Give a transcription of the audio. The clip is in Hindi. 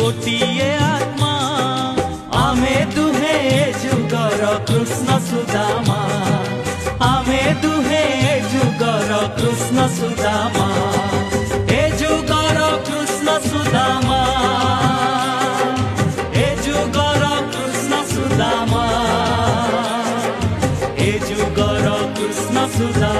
गोटिए आत्मा आमे दुहे जुगर कृष्ण सुदामा आमे दुहे जुगर कृष्ण सुदामा ए जुगर कृष्ण सुदामा ए जुगर कृष्ण सुदामा ए जुगर कृष्ण सुदामा।